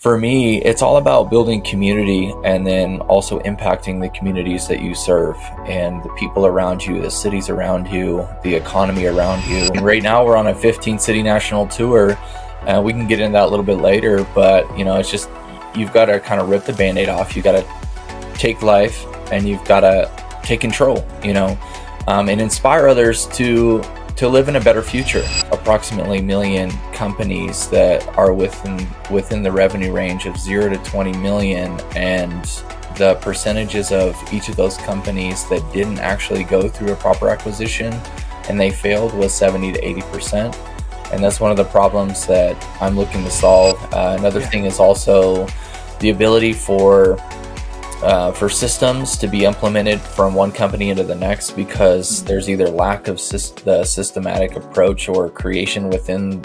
For me, it's all about building community and then also impacting the communities that you serve and the people around you, the cities around you, the economy around you. And right now we're on a 15 city national tour. We can get into that a little bit later, but it's just, you've got to kind of rip the Band-Aid off. You got to take life and you've got to take control, and inspire others to live in a better future. Approximately 1 million companies that are within the revenue range of 0 to 20 million, and the percentages of each of those companies that didn't actually go through a proper acquisition and they failed was 70 to 80%. And that's one of the problems that I'm looking to solve. Another thing is also the ability for systems to be implemented from one company into the next, because there's either lack of the systematic approach or creation within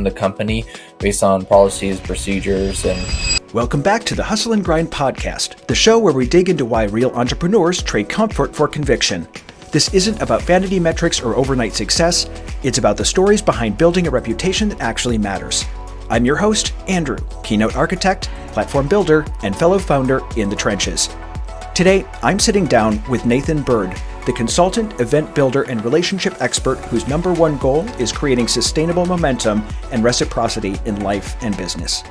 the company based on policies, procedures, and... Welcome back to the Hustle and Grind podcast, the show where we dig into why real entrepreneurs trade comfort for conviction. This isn't about vanity metrics or overnight success. It's about the stories behind building a reputation that actually matters. I'm your host, Andrew, keynote architect, platform builder, and fellow founder in the trenches. Today, I'm sitting down with Nathan Byrd, the consultant, event builder, and relationship expert whose number one goal is creating sustainable momentum and reciprocity in life and business.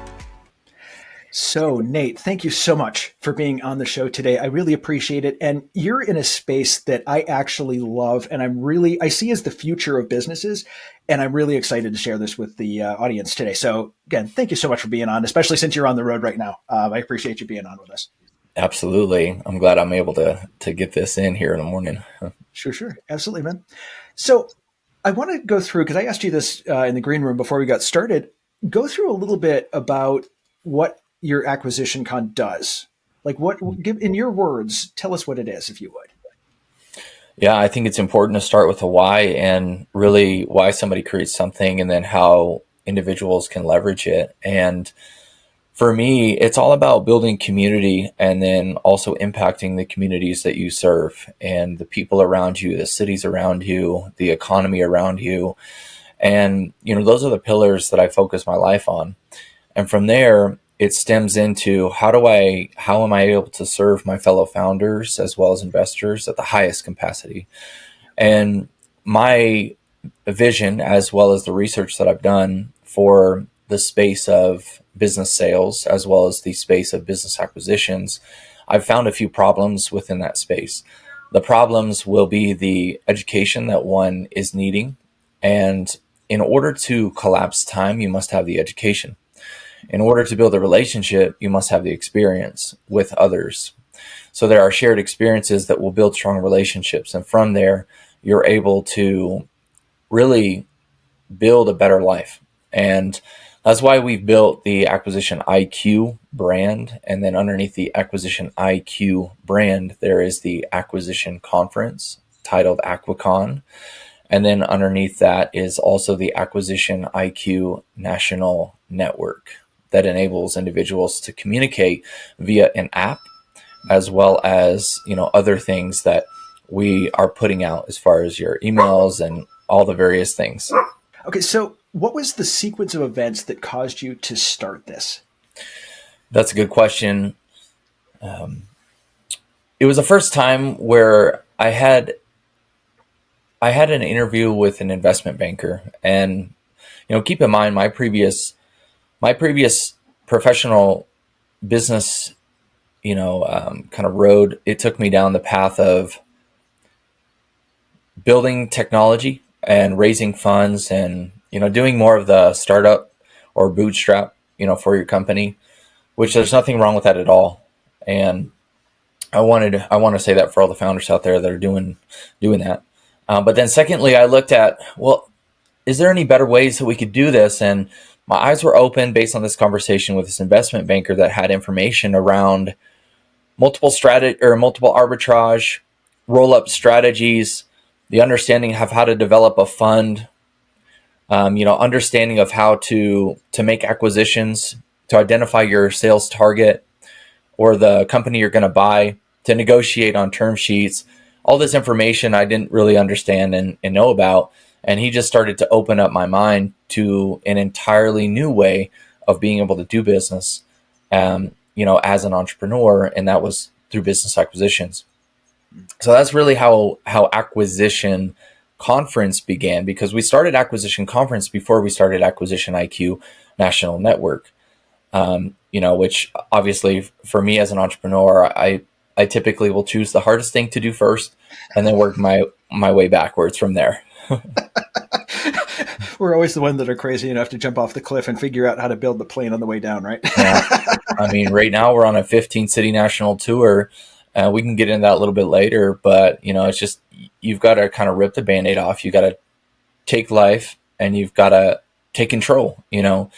So, Nate, thank you so much for being on the show today. I really appreciate it. And you're in a space that I actually love, and I see as the future of businesses. And I'm really excited to share this with the audience today. So again, thank you so much for being on, especially since you're on the road right now. I appreciate you being on with us. Absolutely. I'm glad I'm able to get this in here in the morning. Sure. Absolutely, man. So I want to go through, because I asked you this in the green room before we got started, go through a little bit about what your acquisition con does. In your words, tell us what it is, if you would. Yeah, I think it's important to start with the why, and really why somebody creates something, and then how individuals can leverage it. And for me, it's all about building community and then also impacting the communities that you serve and the people around you, the cities around you, the economy around you. And, those are the pillars that I focus my life on. And from there, it stems into how am I able to serve my fellow founders as well as investors at the highest capacity? And my vision, as well as the research that I've done for the space of business sales, as well as the space of business acquisitions, I've found a few problems within that space. The problems will be the education that one is needing. And in order to collapse time, you must have the education. In order to build a relationship, you must have the experience with others. So there are shared experiences that will build strong relationships. And from there, you're able to really build a better life. And that's why we've built the Acquisition IQ brand. And then underneath the Acquisition IQ brand, there is the Acquisition Conference titled AquaCon. And then underneath that is also the Acquisition IQ National Network that enables individuals to communicate via an app, as well as, other things that we are putting out as far as your emails and all the various things. Okay, so what was the sequence of events that caused you to start this? That's a good question. It was the first time where I had an interview with an investment banker, and keep in mind my previous professional business, kind of road, it took me down the path of building technology and raising funds and, doing more of the startup or bootstrap, for your company, which there's nothing wrong with that at all. And I want to say that for all the founders out there that are doing that. But then secondly, I looked at, is there any better ways that we could do this? And my eyes were open based on this conversation with this investment banker that had information around multiple arbitrage, roll-up strategies, the understanding of how to develop a fund, understanding of how to make acquisitions, to identify your sales target or the company you're going to buy, to negotiate on term sheets. All this information I didn't really understand and know about. And he just started to open up my mind to an entirely new way of being able to do business. as an entrepreneur, and that was through business acquisitions. So that's really how acquisition conference began, because we started acquisition conference before we started acquisition IQ national network. Which obviously for me as an entrepreneur, I typically will choose the hardest thing to do first, and then work my way backwards from there. We're always the one that are crazy enough to jump off the cliff and figure out how to build the plane on the way down, right? Yeah, I mean, right now we're on a 15 city national tour. We can get into that a little bit later, but it's just you've got to kind of rip the band-aid off. You got to take life, and you've got to take control, and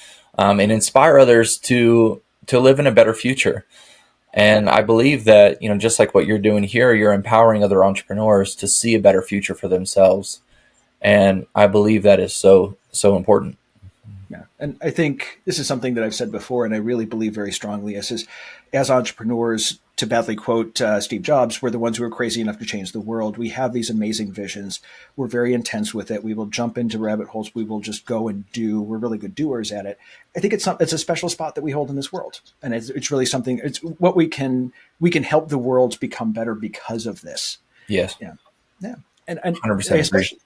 inspire others to live in a better future. And I believe that, just like what you're doing here, you're empowering other entrepreneurs to see a better future for themselves. And I believe that is so, so important. Yeah. And I think this is something that I've said before, and I really believe very strongly as entrepreneurs, to badly quote Steve Jobs, we're the ones who are crazy enough to change the world. We have these amazing visions. We're very intense with it. We will jump into rabbit holes. We will just go and do. We're really good doers at it. I think it's a special spot that we hold in this world. And it's really something, it's what we can help the world become better because of this. Yes. Yeah. Yeah. And 100% agree.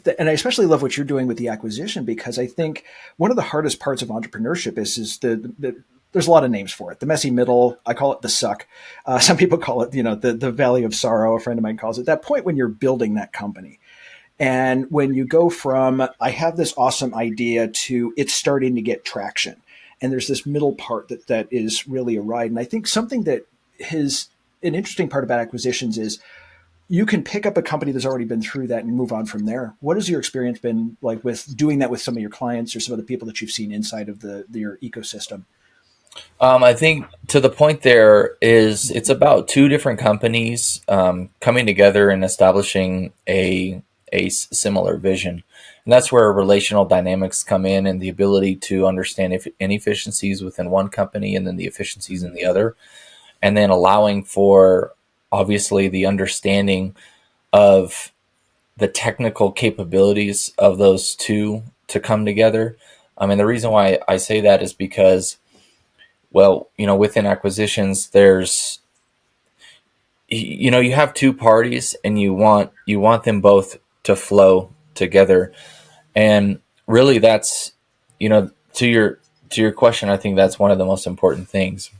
I especially love what you're doing with the acquisition, because I think one of the hardest parts of entrepreneurship is there's a lot of names for it. The messy middle, I call it the suck. Some people call it, the valley of sorrow. A friend of mine calls it that point when you're building that company. And when you go from, I have this awesome idea, to it's starting to get traction. And there's this middle part that is really a ride. And I think something that is an interesting part about acquisitions is you can pick up a company that's already been through that and move on from there. What has your experience been like with doing that with some of your clients or some of the people that you've seen inside of your ecosystem? I think to the point there is it's about two different companies coming together and establishing a similar vision. And that's where relational dynamics come in, and the ability to understand inefficiencies within one company and then the efficiencies in the other. And then allowing for obviously the understanding of the technical capabilities of those two to come together. I mean, the reason why I say that is because, well, within acquisitions, you have two parties, and you want them both to flow together. And really that's, to your question, I think that's one of the most important things.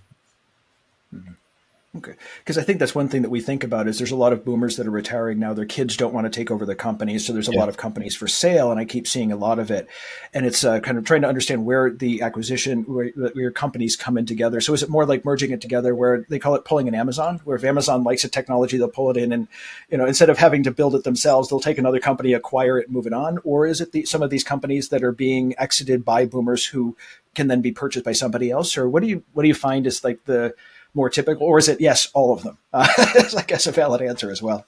Okay. Because I think that's one thing that we think about is there's a lot of boomers that are retiring now. Their kids don't want to take over the companies. So there's a Yeah. lot of companies for sale, and I keep seeing a lot of it. And it's kind of trying to understand where the acquisition, where your companies come in together. So is it more like merging it together, where they call it pulling an Amazon, where if Amazon likes a technology, they'll pull it in, and instead of having to build it themselves, they'll take another company, acquire it, move it on? Or is it some of these companies that are being exited by boomers who can then be purchased by somebody else? Or what do you find is like the more typical, or is it yes, all of them? It's, I guess, a valid answer as well.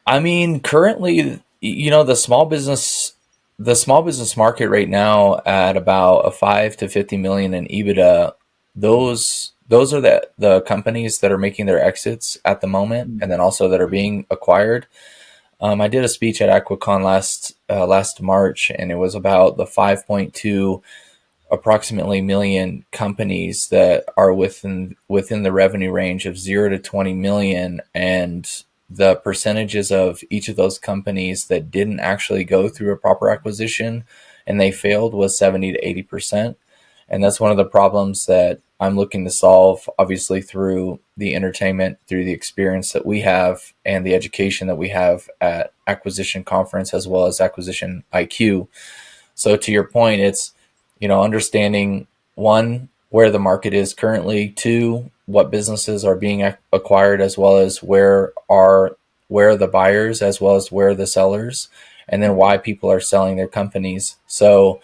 I mean, currently, the small business market right now at about a 5 to 50 million in EBITDA. Those are the companies that are making their exits at the moment, and then also that are being acquired. I did a speech at Aquacon last March, and it was about the 5.2 approximately million companies that are within the revenue range of 0 to 20 million, and the percentages of each of those companies that didn't actually go through a proper acquisition and they failed was 70 to 80%. And that's one of the problems that I'm looking to solve, obviously through the entertainment, through the experience that we have and the education that we have at Acquisition Conference as well as Acquisition IQ. So to your point, it's understanding, one, where the market is currently, two, what businesses are being acquired, as well as where are the buyers, as well as where are the sellers, and then why people are selling their companies. So,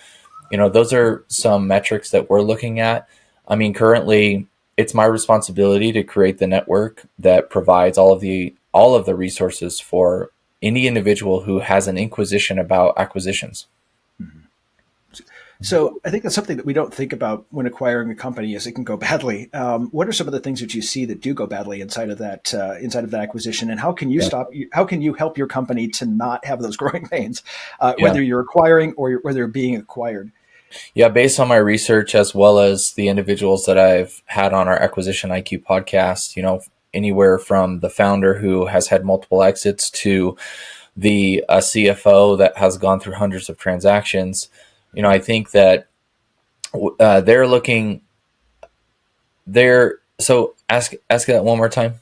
those are some metrics that we're looking at. I mean, currently it's my responsibility to create the network that provides all of the resources for any individual who has an inquisition about acquisitions. So I think that's something that we don't think about when acquiring a company, is it can go badly. What are some of the things that you see that do go badly inside of that acquisition, and how can you Yeah. stop? How can you help your company to not have those growing pains, Yeah. whether you're acquiring or whether you're being acquired? Yeah, based on my research as well as the individuals that I've had on our Acquisition IQ podcast, anywhere from the founder who has had multiple exits to the CFO that has gone through hundreds of transactions, I think that they're looking there. So ask that one more time.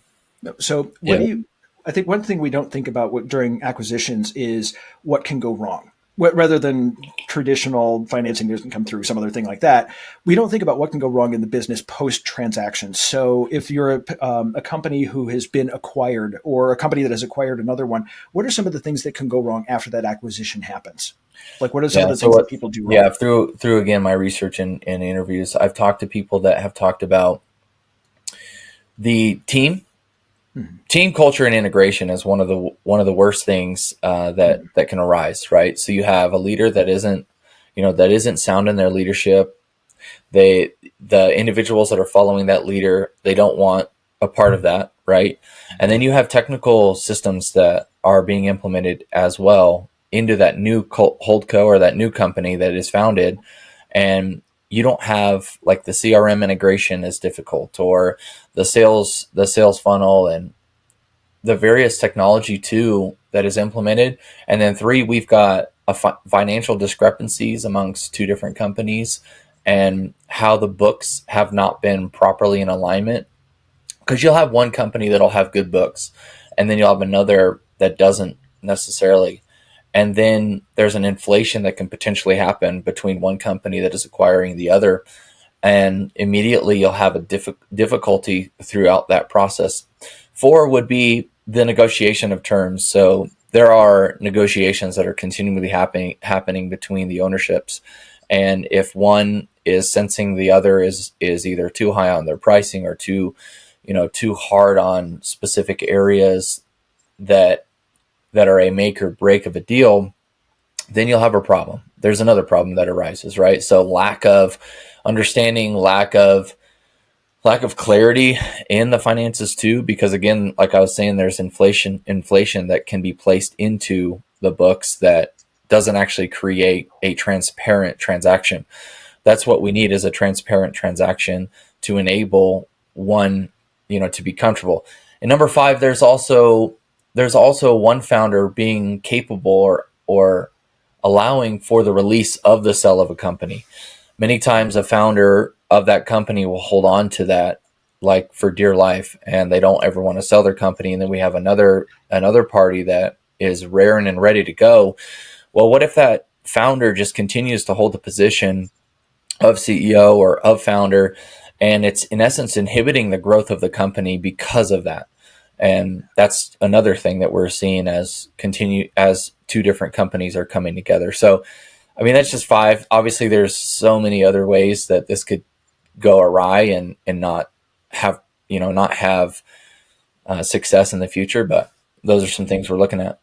So, what Yeah. do you? I think one thing we don't think about during acquisitions is what can go wrong. Rather than traditional financing doesn't come through, some other thing like that, we don't think about what can go wrong in the business post transaction. So, if you're a company who has been acquired or a company that has acquired another one, what are some of the things that can go wrong after that acquisition happens? Like, what are some of Yeah. the So things that what? people do Yeah. wrong? Through again my research and interviews, I've talked to people that have talked about the Mhm. team culture and integration is one of the worst things that can arise, right? So you have a leader that isn't sound in their leadership. The individuals that are following that leader, they don't want a part of that, right? And then you have technical systems that are being implemented as well into that new holdco or that new company that is founded, and you don't have like the CRM integration is difficult, or the sales funnel and the various technology too that is implemented. And then three, we've got financial discrepancies amongst two different companies and how the books have not been properly in alignment, because you'll have one company that'll have good books and then you'll have another that doesn't necessarily. And then there's an inflation that can potentially happen between one company that is acquiring the other, and immediately you'll have a difficulty throughout that process. Four would be the negotiation of terms. So there are negotiations that are continually happening between the ownerships, and if one is sensing the other is either too high on their pricing or too hard on specific areas that are a make or break of a deal, then you'll have a problem. There's another problem that arises, right? So lack of understanding, lack of clarity in the finances too, because again, like I was saying, there's inflation that can be placed into the books that doesn't actually create a transparent transaction. That's what we need, is a transparent transaction to enable one, to be comfortable. And number five, there's also one founder being capable or allowing for the release of the sale of a company. Many times a founder of that company will hold on to that like for dear life, and they don't ever want to sell their company. And then we have another party that is raring and ready to go. Well, what if that founder just continues to hold the position of CEO or of founder, and it's in essence inhibiting the growth of the company because of that? And that's another thing that we're seeing as two different companies are coming together. So I mean, that's just five. Obviously, there's so many other ways that this could go awry and not have success in the future. But those are some things we're looking at.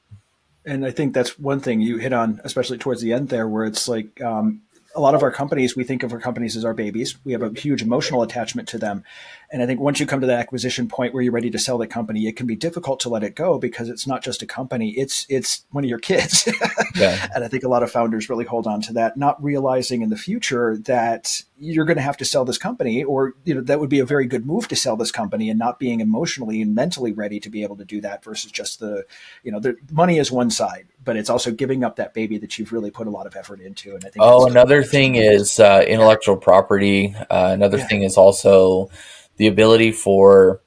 And I think that's one thing you hit on, especially towards the end there, where it's like a lot of our companies, we think of our companies as our babies. We have a huge emotional attachment to them. And I think once you come to that acquisition point where you're ready to sell the company, it can be difficult to let it go because it's not just a company, it's one of your kids. Yeah. And I think a lot of founders really hold on to that, not realizing in the future that you're going to have to sell this company, or that would be a very good move to sell this company, and not being emotionally and mentally ready to be able to do that versus just the money is one side, but it's also giving up that baby that you've really put a lot of effort into. And I think Oh, that's another actually thing is yeah, intellectual property. Another yeah. thing is also the ability for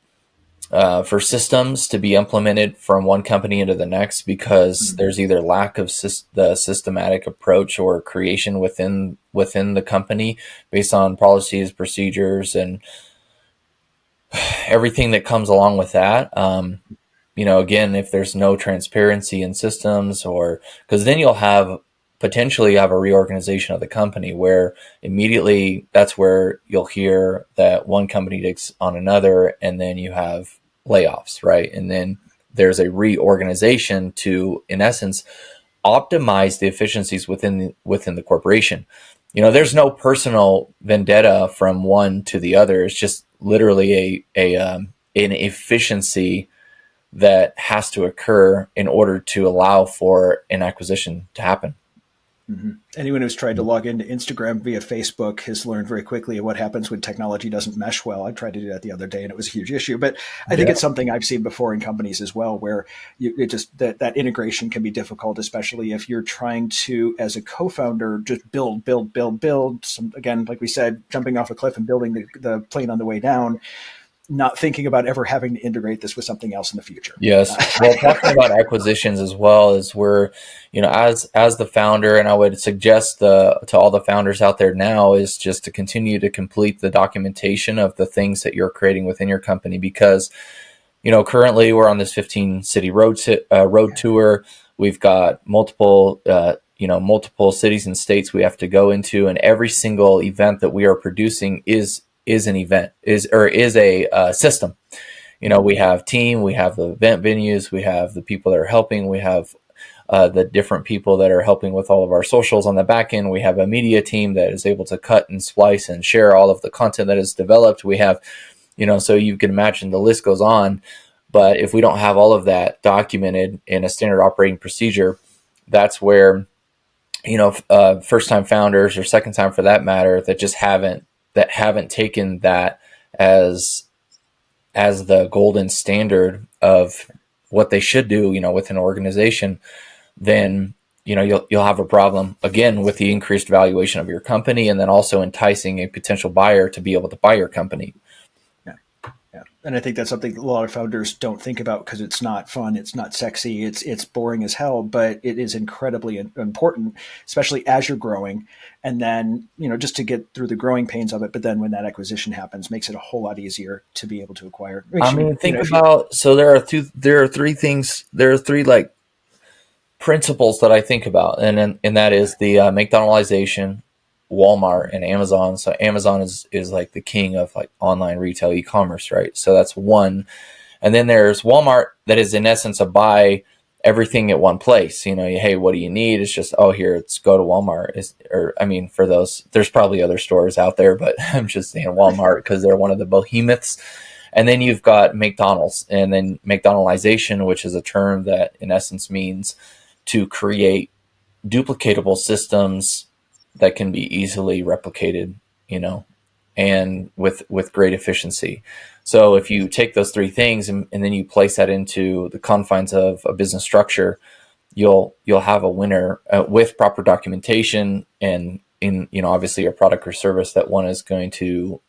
systems to be implemented from one company into the next, because Mm. there's either lack of the systematic approach or creation within the company based on policies, procedures, and everything that comes along with that. Again, if there's no transparency in systems, or because then you'll potentially have a reorganization of the company where immediately that's where you'll hear that one company takes on another, and then you have layoffs, right? And then there's a reorganization to, in essence, optimize the efficiencies within the corporation. There's no personal vendetta from one to the other. It's just literally an efficiency that has to occur in order to allow for an acquisition to happen. Mm-hmm. Anyone who's tried to log into Instagram via Facebook has learned very quickly what happens when technology doesn't mesh well. I tried to do that the other day, and it was a huge issue. But I think Yeah. it's something I've seen before in companies as well, where it just that integration can be difficult, especially if you're trying to, as a co-founder, just build. Some, again, like we said, jumping off a cliff and building the plane on the way down, not thinking about ever having to integrate this with something else in the future. Yes. Well, talking about acquisitions as well is where, as the founder, and I would suggest to all the founders out there now is just to continue to complete the documentation of the things that you're creating within your company, because, currently we're on this 15 city road tour. We've got multiple cities and states we have to go into, and every single event that we are producing is an event, is a system. We have team, we have the event venues, we have the people that are helping, we have the different people that are helping with all of our socials on the back end. We have a media team that is able to cut and splice and share all of the content that is developed. We have, so you can imagine the list goes on. But if we don't have all of that documented in a standard operating procedure, that's where, first time founders, or second time for that matter, that haven't taken that as the golden standard of what they should do, with an organization, then, you'll have a problem again with the increased valuation of your company, and then also enticing a potential buyer to be able to buy your company. Yeah. And I think that's something a lot of founders don't think about because it's not fun, it's not sexy, it's boring as hell, but it is incredibly important, especially as you're growing. And then, just to get through the growing pains of it. But then when that acquisition happens, makes it a whole lot easier to be able to acquire. Think about, so there are three like principles that I think about, and that is the McDonaldization, Walmart, and Amazon. So Amazon is like the king of like online retail e-commerce, right? So that's one. And then there's Walmart, that is in essence a buy everything at one place. Hey, what do you need? It's just, oh, here, let's go to Walmart. For those, there's probably other stores out there, but I'm just saying Walmart because they're one of the behemoths. And then you've got McDonald's, and then McDonaldization, which is a term that in essence means to create duplicatable systems that can be easily replicated, and with great efficiency. So if you take those three things and then you place that into the confines of a business structure, you'll have a winner with proper documentation, and in, obviously a product or service that one is going to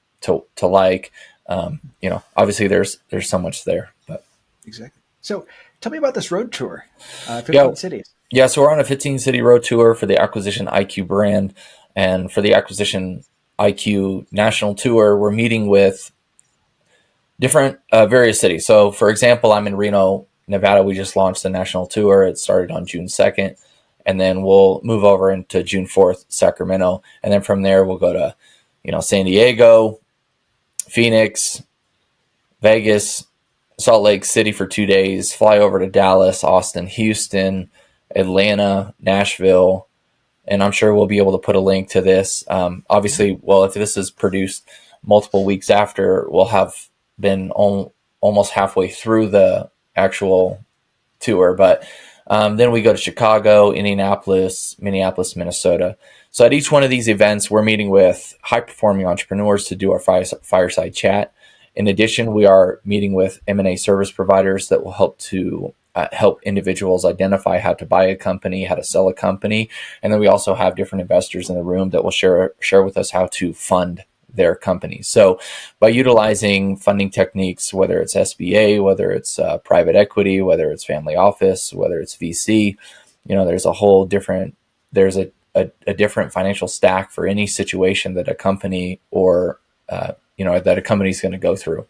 like. Obviously there's so much there, but exactly. So tell me about this road tour, 15 cities. Yeah, so we're on a 15-city road tour for the Acquisition IQ brand. And for the Acquisition IQ national tour, we're meeting with different various cities. So, for example, I'm in Reno, Nevada. We just launched the national tour. It started on June 2nd. And then we'll move over into June 4th, Sacramento. And then from there, we'll go to, San Diego, Phoenix, Vegas, Salt Lake City for 2 days, fly over to Dallas, Austin, Houston, Atlanta, Nashville, and I'm sure we'll be able to put a link to this. Obviously, well, if this is produced multiple weeks after, we'll have been almost halfway through the actual tour. But then we go to Chicago, Indianapolis, Minneapolis, Minnesota. So at each one of these events, we're meeting with high-performing entrepreneurs to do our fireside chat. In addition, we are meeting with M&A service providers that will help individuals identify how to buy a company, how to sell a company. And then we also have different investors in the room that will share with us how to fund their companies. So by utilizing funding techniques, whether it's SBA, whether it's private equity, whether it's family office, whether it's VC, there's a different financial stack for any situation that a company or that a company is going to go through.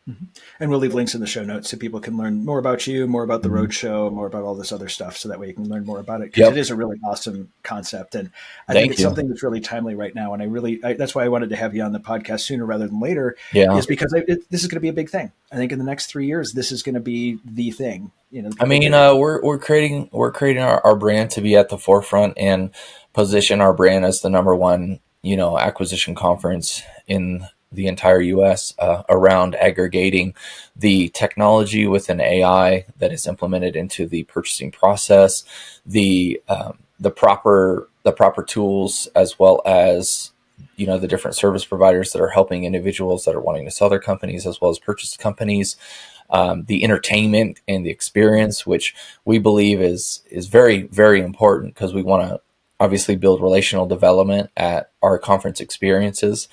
Mm-hmm. And we'll leave links in the show notes so people can learn more about you, more about the roadshow, more about all this other stuff, so that way you can learn more about it. Because it is a really awesome concept, and I think it's something that's really timely right now. And that's why I wanted to have you on the podcast sooner rather than later. Is because this is going to be a big thing. I think in the next 3 years, this is going to be the thing. We're creating our brand to be at the forefront and position our brand as the number one acquisition conference in the entire U.S. Around aggregating the technology with an AI that is implemented into the purchasing process, the the proper tools, as well as the different service providers that are helping individuals that are wanting to sell their companies as well as purchase companies, the entertainment and the experience, which we believe is very, very important, because we want to obviously build relational development at our conference experiences.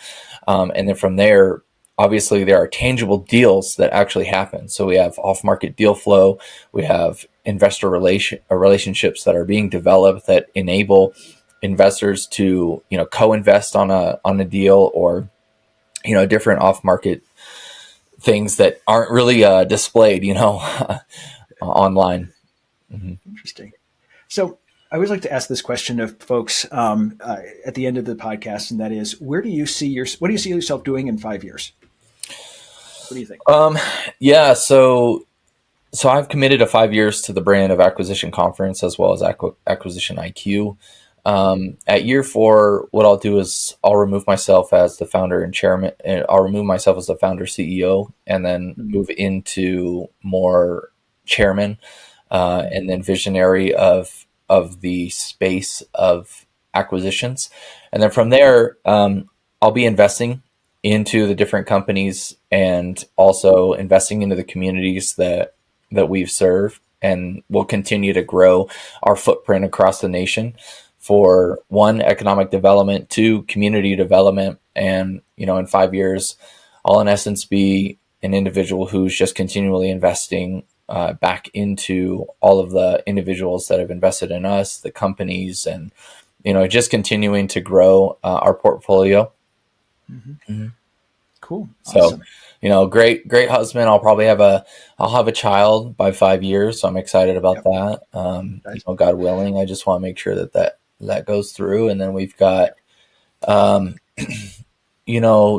And then from there, obviously there are tangible deals that actually happen. So we have off-market deal flow, we have investor relationships that are being developed that enable investors to co-invest on a deal, or different off-market things that aren't really displayed online. Mm-hmm. Interesting. So I always like to ask this question of folks at the end of the podcast, and that is, what do you see yourself doing in 5 years? What do you think? Yeah, so I've committed to 5 years to the brand of Acquisition Conference as well as Acquisition IQ. At year 4, what I'll do is I'll remove myself as the founder and chairman, and I'll remove myself as the founder CEO, and then move into more chairman, and then visionary of the space of acquisitions. And then from there, I'll be investing into the different companies, and also investing into the communities that we've served, and we'll continue to grow our footprint across the nation for, one, economic development, two, community development. And in 5 years, I'll in essence be an individual who's just continually investing back into all of the individuals that have invested in us, the companies, and just continuing to grow our portfolio. Mm-hmm. Mm-hmm. Cool. Awesome. So, great husband. I'll have a child by 5 years. So I'm excited about that. God willing, I just want to make sure that goes through. And then we've got,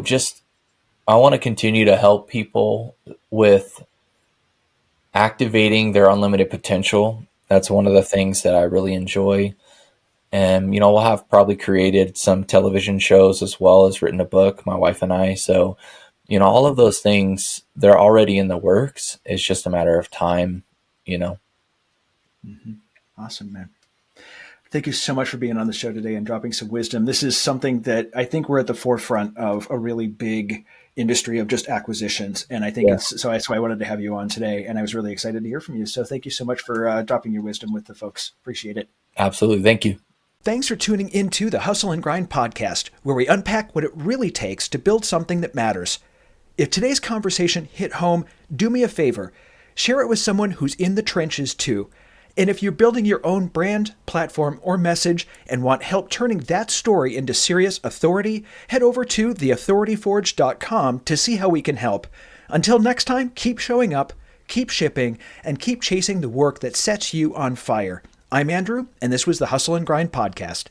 just, I want to continue to help people with activating their unlimited potential. That's one of the things that I really enjoy. And, we'll have probably created some television shows as well as written a book, my wife and I. So, all of those things, they're already in the works. It's just a matter of time. Mm-hmm. Awesome, man. Thank you so much for being on the show today and dropping some wisdom. This is something that I think we're at the forefront of a really big industry of just acquisitions. And I think so that's why I wanted to have you on today. And I was really excited to hear from you. So thank you so much for dropping your wisdom with the folks. Appreciate it. Absolutely. Thank you. Thanks for tuning into the Hustle and Grind podcast, where we unpack what it really takes to build something that matters. If today's conversation hit home, do me a favor. Share it with someone who's in the trenches too. And if you're building your own brand, platform, or message and want help turning that story into serious authority, head over to theauthorityforge.com to see how we can help. Until next time, keep showing up, keep shipping, and keep chasing the work that sets you on fire. I'm Andrew, and this was the Hustle and Grind podcast.